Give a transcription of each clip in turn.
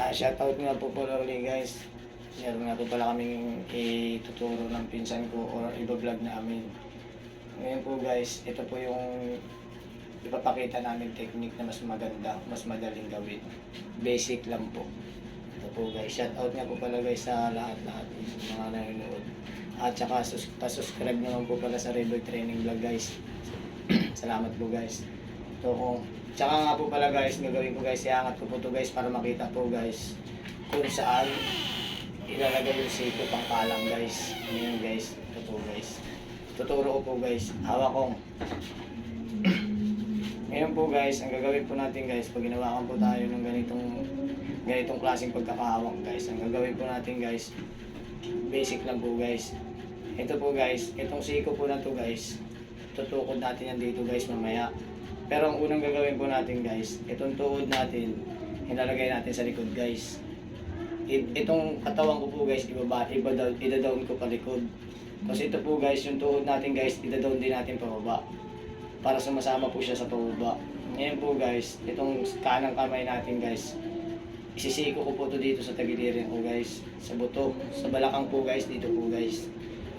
Shoutout nga po pala ulit guys. Meron nga po pala kaming ituturo ng pinsan ko or iba-vlog namin. Ngayon po guys, ito po yung ipapakita namin technique na mas maganda, mas madaling gawin. Basic lang po. Ito po guys, shoutout nga po pala guys sa lahat-lahat sa mga nanonood. At saka pa-subscribe naman po pala sa Rebel Training Vlog guys. Salamat po guys. Ito kung tsaka nga po pala guys, gagawin ko guys, iangat ko po to guys para makita po guys kung saan ilalagay yung siko pangkalang guys. Ngayon guys, ito po guys. Tuturo ko po guys, hawak ko. Ngayon po guys, ang gagawin po natin guys, pag ginawakan po tayo ng ganitong klaseng pagkakahawak guys, ang gagawin po natin guys, basic lang po guys. Ito po guys, itong siko po na to guys, tutukod natin yan dito guys mamaya. Pero ang unang gagawin po natin guys, itong tuhod natin, ilalagay natin sa likod guys. Itong katawan ko po guys, ida-down ko pa likod. Tapos ito po guys, yung tuhod natin guys, ida-down din natin pababa. Para sumasama po siya sa pababa. Ngayon po guys, itong kanang kamay natin guys, isisiko ko po to dito sa tagiliran ko guys, sa buto, sa balakang po guys, dito po guys.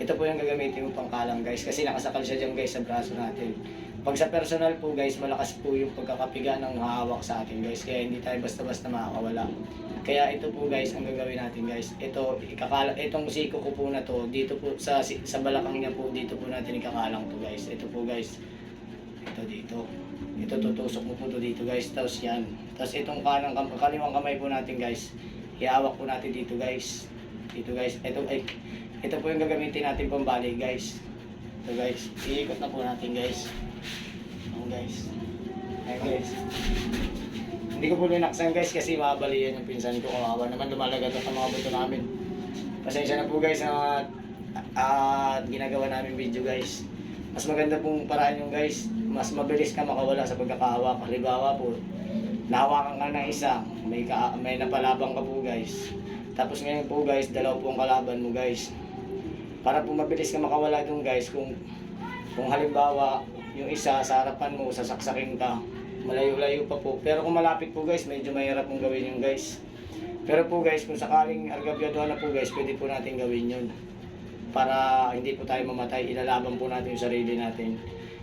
Ito po yung gagamitin mo pangkalang guys, kasi nakasakal siya dyan guys sa braso natin. Pag sa personal po guys, malakas po yung pagkakapiga ng hawak sa atin guys, kaya hindi tayo basta-basta makakawala. Kaya ito po guys, ang gagawin natin guys, itong siko ko po na to, dito po sa balakang niya po, dito po natin ikakalang to guys. Ito po guys, ito dito. Ito tutusok mo po to dito guys, tapos yan. Tapos itong kaliwang kamay po natin guys, ihawak po natin dito guys. Dito guys, ito po yung gagamitin natin pambalik guys. Ito guys, iikot na po natin guys. Guys. Ayan guys. Hindi ko po linaksan guys kasi mabali yan yung pinsan ko. Kawawa naman lumalagat at ang mga buto namin. Pasensya na po guys na ginagawa namin video guys. Mas maganda pong paraan yung guys. Mas mabilis ka makawala sa pagkakahawak. Halimbawa po, nahawakan ka ng isa, may napalabang ka po guys. Tapos ngayon po guys, dalawa po ang kalaban mo guys. Para po mabilis ka makawala dun guys, kung halimbawa yung isa sa harapan mo, sasaksakin ka, malayo-layo pa po. Pero kung malapit po guys, medyo mahirap mong gawin yun guys. Pero po guys, kung sakaling argabyaduhan na po guys, pwede po natin gawin yun. Para hindi po tayo mamatay, ilalaban po natin yung sarili natin.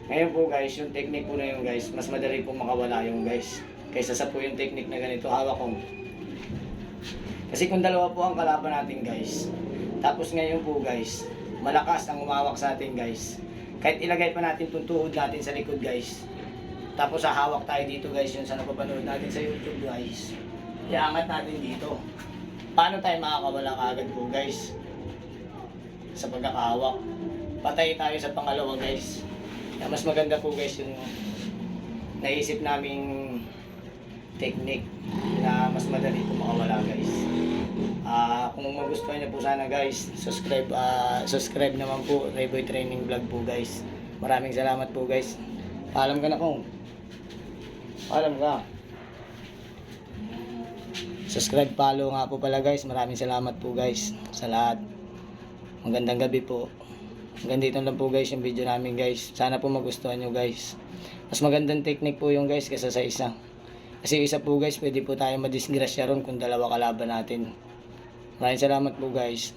Ngayon po guys, yung technique po na yun guys, mas madali po makawala yung guys. Kaysa sa po yung technique na ganito, hawak ko. Kasi kung dalawa po ang kalaban natin guys, tapos ngayon po guys, malakas ang umawak sa atin guys. Kahit ilagay pa natin itong tuhod natin sa likod guys, tapos hahawak tayo dito guys, yun sa napapanood natin sa YouTube guys, iangat natin dito. Paano tayo makakawala kaagad po guys? Sa pagkakahawak. Patay tayo sa pangalawa guys. Kaya mas maganda po guys yung naisip naming technique na mas madali po makawala guys. Kung magustuhan niyo po sana guys, subscribe naman po Rayboy Training Vlog po guys. Maraming salamat po guys. Paalam ka na kung. Paalam ka. Subscribe, follow nga po pala guys. Maraming salamat po guys sa lahat. Magandang gabi po. Hanggang dito lang po guys yung video namin guys. Sana po magustuhan nyo guys. Mas magandang technique po yung guys kaysa sa isa. Kasi isa po guys, pwede po tayo madisgrasya ron kung dalawa kalaban natin. Maraming salamat po guys.